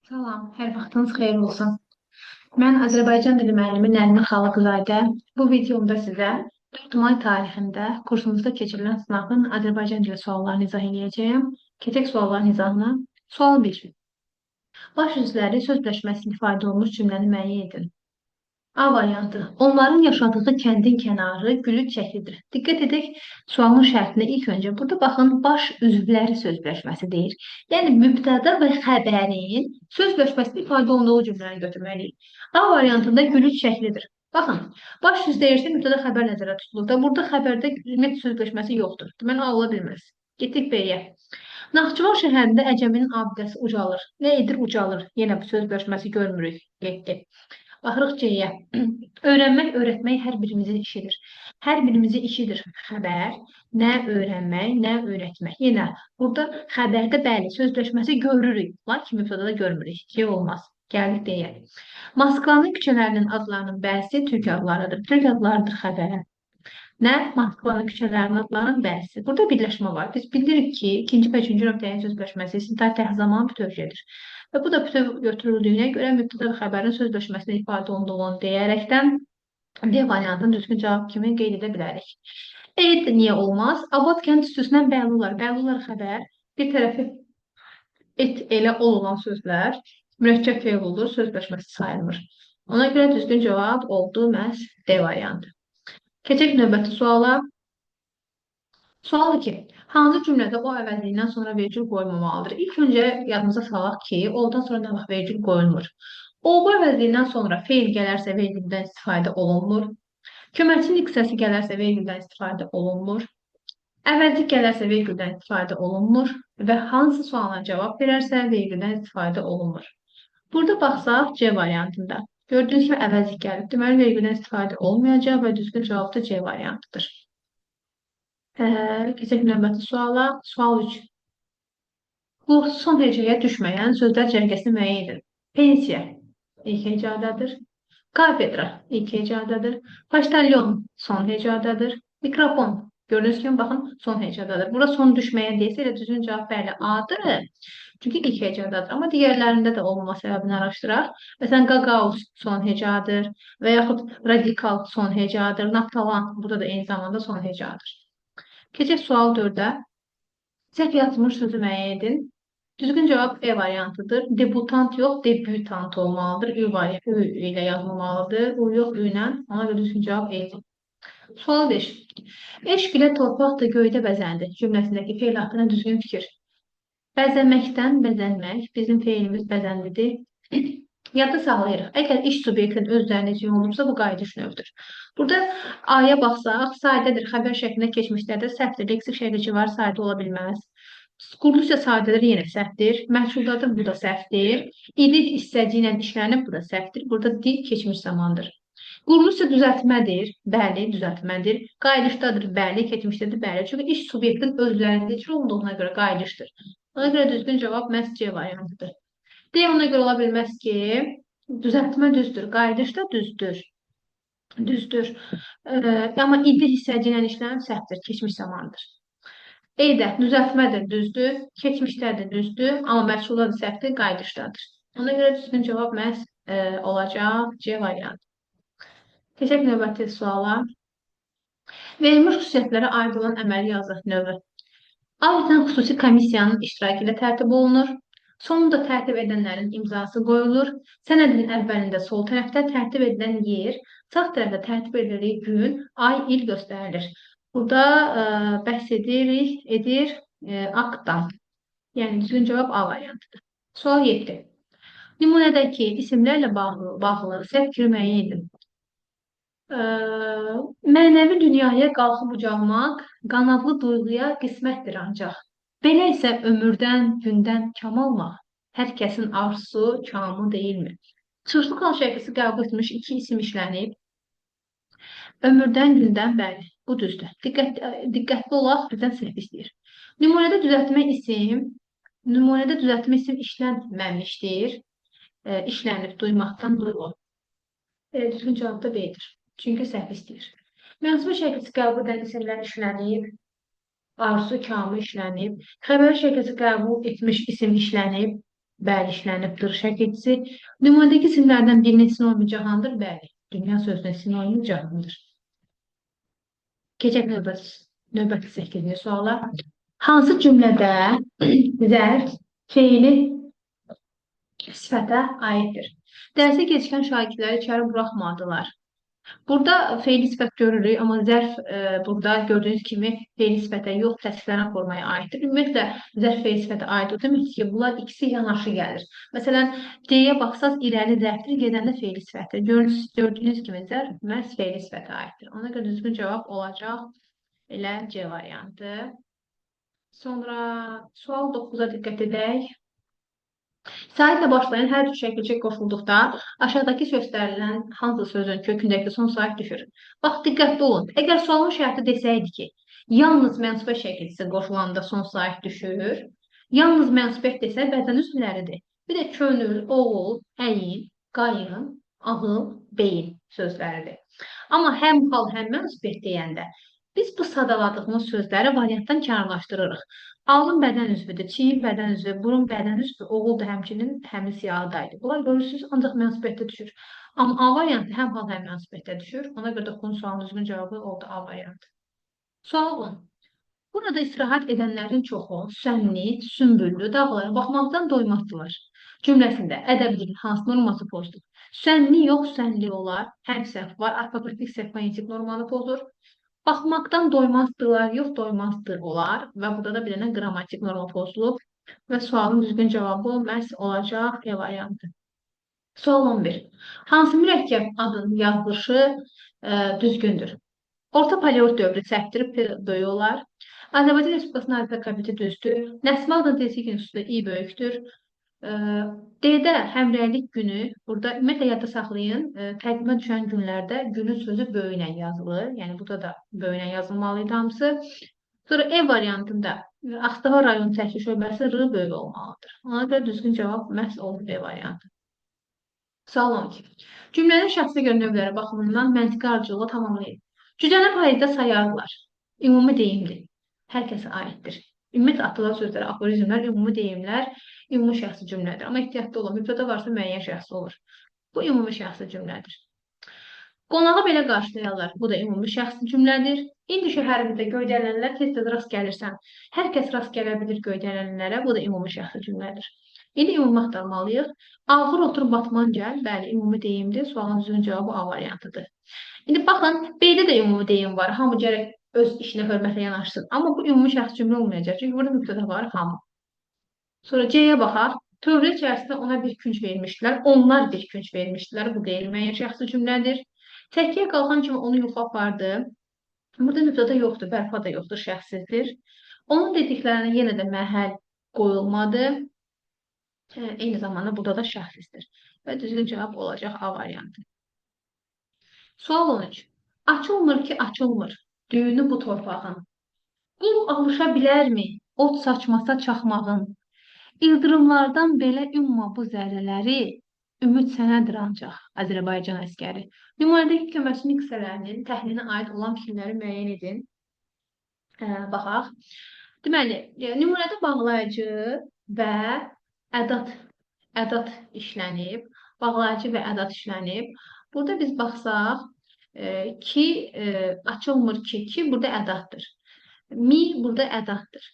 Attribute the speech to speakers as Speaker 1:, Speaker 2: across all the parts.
Speaker 1: Salam, hər vaxtınız xeyir olsun. Mən Azərbaycan dili müəllimi Nərmin Xalıqzadə. Bu videomda sizə 4 may tarixində kursumuzda keçirilən sınavın Azərbaycan dili suallarını izah edəcəyəm. Keçək sualların izahına. Sual 1. Baş üzvləri söz birləşməsində ifadə olunmuş cümləni müəyyən edin. A variantı. Onların yaşadığı kəndin kənarı gülüc şəklidir. Diqqət edək, sualın şərtinə ilk öncə burada baxın, baş üzvləri söz birləşməsi deyir. Yəni, mübtəda və xəbərin söz birləşməsində ifadə olunduğu cümləni götürməliyik. A variantında gülüc şəklidir. Baxın, baş yüz deyirsə, mübtəda xəbər nəzərdə tutulur da, burada xəbərdə ümumiyyətlə söz birləşməsi yoxdur. Deməli, A ola bilməz. Getdik B-yə. Naxçıvan şəhərində Əcəminin abidəsi ucalır. Nə edir? Ucalır. Yenə bu söz birləşməsi görmürük. Getdi. Baxırıq C-yə. Öyrənmək, öyrətmək hər birimizin işidir. Hər birimizin işidir xəbər. Nə öyrənmək, nə öyrətmək. Yenə burada xəbərdə bəli, sözləşməsi görürük. Lakin mübtədada görmürük. C olmaz. Gəldik D-yə. Moskvanın küçələrinin adlarının bəzisi türk adlarıdır. Türk adlarıdır xəbər. Nə? Moskvanın küçələrinin adlarının bəzisi. Burada birləşmə var. Biz bilirik ki, ikinci və üçüncü nöqtəyin söz birləşməsi sintaktik zaman bütöv gedir. Və bu da bütöv götürüldüyünə görə mübtəda və xəbərin söz birləşməsində ifadə olunduğunu deyərekdən D variantının düzgün cavab kimi qeyd edə bilərik. Et niyə olmaz? Abad kənd üstüsündən bəlular. Bəlular xəbər. Bir tərəfi et elə olan sözlər mürəkkəb fe'l olur, söz birləşməsi sayılmır. Ona görə düzgün cavab oldu məhz D variantı. Keçək növbəti suala. Sual 2. Hansı cümlədə o əvəzliyindən sonra vergül qoyulmamalıdır? İlk öncə yadımıza salaq ki, o-dan sonra nə vaxt vergül qoyulmur. O bu əvəzliyindən sonra feil gələrsə vergüldən istifadə olunmur. Köməkçi hissəsi gələrsə vergüldən istifadə olunmur. Əvəzlik gələrsə vergüldən istifadə olunmur və hansı sualına cavab verərsə vergüldən istifadə olunmur. Burada baxsaq C variantında. Gördüyünüz kimi əvəzlik gəlib. Deməli, vergüldən istifadə olmayacaq və düzgün cavab da C variantıdır. Keçək növbəti suala. Sual 3. Bu son hecəyə düşməyən sözlər cərgəsini müəyyən edin. Pensiya ilk hecadadır. Kafedra ilk hecadadır. Paştalyon son hecadadır. Mikrofon gördüyünüz kimi baxın son hecadadır. Burada son düşməyən deyilsə elə düzgün cavab bəli A-dır. Çünki ilk hecadadır. Amma digərlərində də olmama səbəbini araşdıraq. Məsələn, qaqaus son hecadır və yaxud radikal son hecadır. Naftalan burada da eyni zamanda son hecadır. Keçək sual 4-ə. Səhv yazılmış sözü müəyyən edin. Düzgün cavab E variantıdır. Debutant yox, debütant olmalıdır. Ü ilə yazılmalıdır. U yox, Ü ilə. Ona görə düzgün cavab E-dir. Sual 5. Eşq ilə torpaq da göydə bəzəndi cümləsindəki feil haqqında düzgün fikir. Bəzənməkdən bəzənmək. Bizim feilimiz bəzəndidir. Yadda saxlayırıq. Əgər iş subyektinin özlərində üçün olubsa, bu qayıdış növüdür. Burada A-ya baxsaq, sadədir, xəbər şəklində keçmişlərdə səhvdir, leksik şəkli var, sadə ola bilməz. Quruluşca sadədir, yenə səhvdir. Məhsuldadır, bu da səhvdir. İdi hissəci ilə işlənib, bu da səhvdir. Burada dil keçmiş zamandır. Quruluşca düzəltmədir, bəli, düzəltmədir. Qayıdışdadır, bəli, keçmişdədir, bəli. Çünki iş subyektinin özlərində icra olunduğuna görə qayıdışdır. Ona görə düzgün cavab məhz C variantıdır. D ona görə ola bilməz ki, düzəltmə düzdür, qayıdış da düzdür. Düzdür. Amma idi hissəci ilə işlənib səhvdir, keçmiş zamandır. E-də düzəltmədir, düzdür, keçmişdədir, düzdür, amma məhsuldadır, səhvdir, qayıdışdadır. Ona görə düzgün cavab məhz olacaq C variantı. Keçək növbəti suala. Verilmiş xüsusiyyətlərə aid olan əməli yazı növü. Adətən xüsusi komissiyanın iştirakı ilə tərtib olunur. Sonunda tərtib edənlərin imzası qoyulur. Sənədin əvvəlində sol tərəfdə tərtib edilən yer, sağ tərəfdə tərtib edildiyi gün, ay, il göstərilir. Burada bəhs edir aktdan. Yəni, düzgün cavab A variantıdır. Sual 7. Nümunədəki isimlərlə bağlı səhv fikri müəyyən edin. Mənəvi dünyaya qalxıb ucalmaq qanadlı duyğuya qismətdir ancaq. Belə isə ömürdən, gündən kam almaq hər kəsin arzusu, kamı deyilmi? Çıxışlı qal şəkisi qəbul etmiş iki isim işlənib. Ömürdən, gündən, bəli, bu düzdür. Diqqətli olaq, bizdən səhv istəyir. Nümunədə düzəltmə isim işlənməmişdir. İşlənib, duymaqdan duyulur. Düzgün cavab da B-dir. Çünki səhv istəyir. Mənsubu şəkilsi qəbul edən isimlər işlənib. Arzu, kamı işlənib. Xəbər şəkilsi qəbul etmiş isim işlənib. Bəli, işlənibdir şəkilçisi. Nümunədəki isimlərdən birinin sinonim cahandır. Bəli, dünya sözünün sinonim cahandır. Keçək növbəti 8-ci suala. Hansı cümlədə zərf feili sifətə aiddir? Dərsə gecikən şagirdləri içəri buraxmadılar. Burada feili sifət görürük, amma zərf burada gördüyünüz kimi feili sifətə yox, təsdiqlənən formaya aiddir. Ümumiyyətlə, zərf feili sifətə aid o demək ki, bunlar ikisi yanaşı gəlir. Məsələn, D-yə baxsaz irəli zərfdir, gedəndə feili sifətdir. Gördüyünüz kimi zərf məhz feili sifətə aiddir. Ona görə düzgün cavab olacaq elə C variantı. Sonra sual 9-a diqqət edək. Saitlə başlayan hər üç şəkilçi qoşulduqda aşağıdakı göstərilən hansı sözün kökündəki son sait düşür? Bax, diqqətli olun. Əgər sualın şərti desəydi ki, yalnız mənsubə şəkilçisi qoşulanda son sait düşür, yalnız mənsubət desə bədən üzvləridir. Bir də könül, oğul, əyin, qayın, ağıl, beyin sözləridir. Amma həm hal, həm mənsubət deyəndə biz bu sadaladığımız sözləri variantdan kənarlaşdırırıq. Alın bədən üzvüdür, çiyin bədən üzvü, burun bədən üzvü, oğul da həmçinin həmin siyahıdaydı. Bunlar görürsünüz, ancaq mənsubətdə düşür. Amma A variantı həm hal, həm mənsubətdə düşür. Ona görə də bunun sualın düzgün cavabı oldu A variantı. Sual 10. Burada istirahət edənlərin çoxu sənli, sümbüllü dağlara baxmaqdan doymazdılar. Cümləsində ədəbi dilin hansı norması pozdur? Sənli yox, sənli olar. Hərf səhv var, orfoqrafik səhv fonetik normanı pozur. Baxmaqdan doymazdılar, yox doymazdır olar və burada da bir dənə qrammatik norma pozulub və sualın düzgün cavabı məhz olacaq E variantı. Sual 11. Hansı mürəkkəb adın yazılışı düzgündür? Orta paleolit dövrü səhvdir, böyük olar. Azərbaycan Respublikasının alfabeti düzdür. Nəsmi adın desik institutu i böyükdür. D-də həmrəylik günü, burada ümumiyyətlə yadda saxlayın, təqvimə düşən günlərdə günün sözü böyüklə yazılır. Yəni, burada da böyüklə yazılmalıydı hamısı. Sonra E variantında Ağstafa rayon təhsil şöbəsi R böyük olmalıdır. Ona görə düzgün cavab məhz olur B variantı. Sual 12. Cümlənin şəxsi görünövləri baxımından məntiqi ardıcılığı tamamlayın. Cücəni paizdə sayarlar. Ümumi deyimdir. Hər kəsə aiddir. Ümumiyyətlə, atılan sözlər, aforizmlər, ümumi deyimlər, ümumi şəxsi cümlədir. Amma ehtiyatlı olun, mübtəda varsa müəyyən şəxsi olur. Bu ümumi şəxsi cümlədir. Qonağı belə qarşılayarlar. Bu da ümumi şəxsi cümlədir. İndi şəhərimizdə göydələnlər tez-tez rast gəlirsən. Hər kəs rast gələ bilir göydələnlərə. Bu da ümumi şəxsi cümlədir. İndi ümumi axtarmalıyıq. Ağır otur batman gəl. Bəli, ümumi deyimdir. Sualın düzgün cavabı A variantıdır. İndi baxın, B-də də ümumi deyim var. Hamı gərək öz işinə hörmətlə yanaşsın. Amma bu ümumi şəxs cümlə olmayacaq. Çünki burada mübtəda var hamı. Sonra C-yə baxaq. Tövlə içərisində ona bir künc vermişdilər. Onlar bir künc vermişdilər. Bu deyilməyən şəxsi cümlədir. Təkkiyə qalxan kimi onu yuxu apardı. Burada mübtəda yoxdur, bərpa da yoxdur, şəxsizdir. Onun dediklərinə yenə də məhəl qoyulmadı. Eyni zamanda burada da şəxsizdir. Və düzgün cavab olacaq A variantı. Sual 13. Açılmır ki, açılmır. Düyünü bu torpağın. Qul alışa bilərmi? Ot saçmasa çaxmağın. İldırımlardan belə ümma bu zərrələri, ümid sənədir ancaq Azərbaycan əskəri. Nümunədəki köməkçinin qissələrinin təhlilinə aid olan fikirləri müəyyən edin. Baxaq. Deməli, nümunədə bağlayıcı və ədat işlənib. Bağlayıcı və ədat işlənib. Burada biz baxsaq ki, açılmır ki, burada ədatdır. Mi burada ədatdır.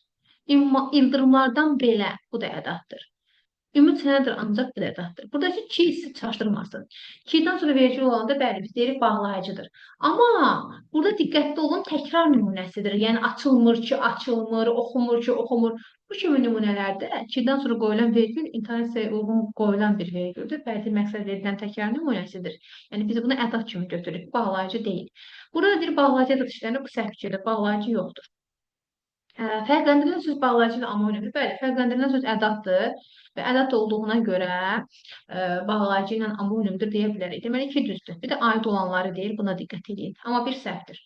Speaker 1: İldırımlardan belə, bu da ədatdır. Ümid sənədir, ancaq bu da ədatdır. Buradakı ki sizi çaşdırmasın. Ki'dən sonra vergül olanda bəli, biz deyirik bağlayıcıdır. Amma burada diqqətli olun, təkrar nümunəsidir. Yəni, açılmır ki, açılmır, oxumur ki, oxumur. Bu kimi nümunələrdə ki'dən sonra qoyulan vergül intonasiyaya uyğun qoyulan bir vergüldür. Fərqli məqsəd verilən təkrar nümunəsidir. Yəni, biz bunu ədat kimi götürürük, bağlayıcı deyil. Burada bir bağlayıcı ədat işlənir, bu səhv fikirdir, bağlayıcı yoxdur. Fərqləndirilən söz bağlayıcı ilə amonimdir. Bəli, fərqləndirilən söz ədatdır və ədat olduğuna görə bağlayıcı ilə amonimdir deyə bilərik. Deməli ki, düzdür. Bir də aid olanları deyir, buna diqqət edin. Amma bir səhvdir.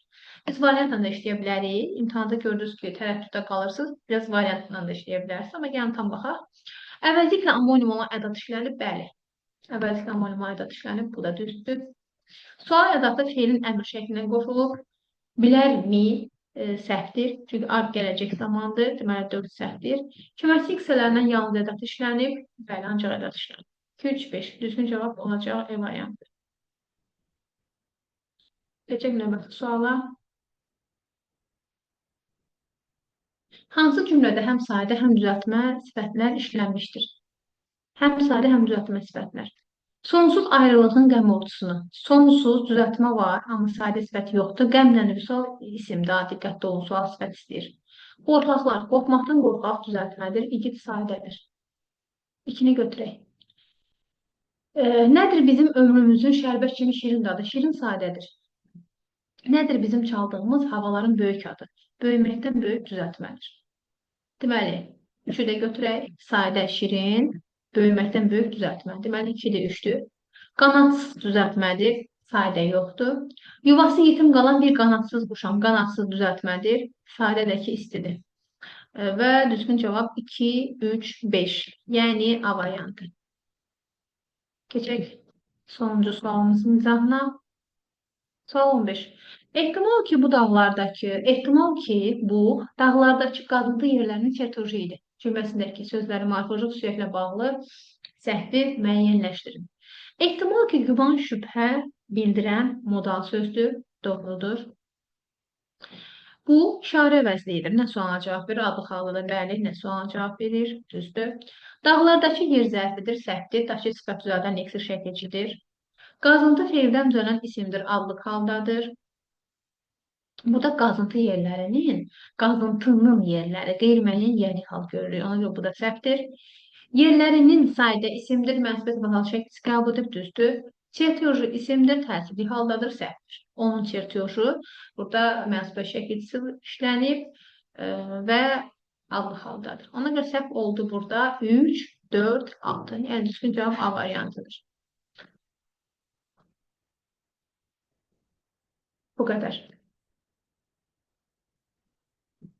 Speaker 1: Biz variantla da işləyə bilərik. İmtahanda gördünüz ki, tərəddüddə qalırsınız. Biraz variantla da işləyə bilərsiniz. Amma gəlin tam baxaq. Əvəzliklə amonim olan ədat işlənib, bəli. Əvəzliklə amonim olan ədat işlənib, bu da düzdür. Sual ədatda feilin əmr şəklinə qoşulub. Bilərmi? səhvdir. Çünki arq gələcək zamandır. Deməli 4 səhvdir. Köməkçi hissələrindən yalnız ədəd işlənib. Bəli, ancaq ədəd işlənib. 2, 3, 5. Düzgün cavab olacaq E variantı. Keçək növbəti suala. Hansı cümlədə həm sadə, həm düzəltmə sifətlər işlənmişdir? Həm sadə, həm düzəltmə sifətlər. Sonsuz ayrılığın qəm ortusunu. Sonsuz düzəltmə var, amma sadə sifət yoxdur. Qəmlə vüsal isim daha diqqətli olun, sual sifət istəyir. Qorxaqlar, qorxmaqdan qorxaq düzəltmədir, igid sadədir. İkini götürək. Nədir bizim ömrümüzün şərbət kimi şirin dadı? Şirin sadədir. Nədir bizim çaldığımız havaların böyük adı? Böyüməkdən böyük düzəltmədir. Deməli, üçü də götürək. Sadə, şirin, böyüməkdən böyük düzəltmə. Deməli, 2-də 3-dür. Qanadsız düzəltmədir. Sadə yoxdur. Yuvası yetim qalan bir qanadsız quşam. Qanadsız düzəltmədir. Sadədəki istidir. Və düzgün cavab 2, 3, 5. Yəni A variantı. Keçək sonuncu sualımızın izahına. Sual 15. Ehtimal ki bu dağlardakı qazıntı yerlərinin teritoji idi. Cümləsindəki sözləri morfoloji xüsusiyyətlə bağlı səhvi müəyyənləşdirin. Ehtimal ki, güman, şübhə bildirən modal sözdür, doğrudur. Bu işarə əvəzliyidir. Nə sualına cavab verir? Adlı xalıdır, bəli. Nə sualına cavab verir? Düzdür. Dağlardakı yer zərfidir, səhvdir. Daşıy sifət düzəldən eksir şəkilcidir. Qazıntı feildən düzələn isimdir, adlı haldadır. Bu da qazıntı yerlərinin, qazıntının yerləri, qeyri-müəyyən yeri hal görürük. Ona görə bu da səhvdir. Yerlərinin sadə isimdir, mənsubiyyət bazal şəkli qəbul edib düzdür. Çertyoju isimdir, təsirli haldadır, səhvdir. Onun çertyoju burada mənsubiyyət şəkilcisi işlənib və adlı haldadır. Ona görə səhv oldu burada 3, 4, 6. Yəni düzgün cavab A variantıdır. Bu qədər.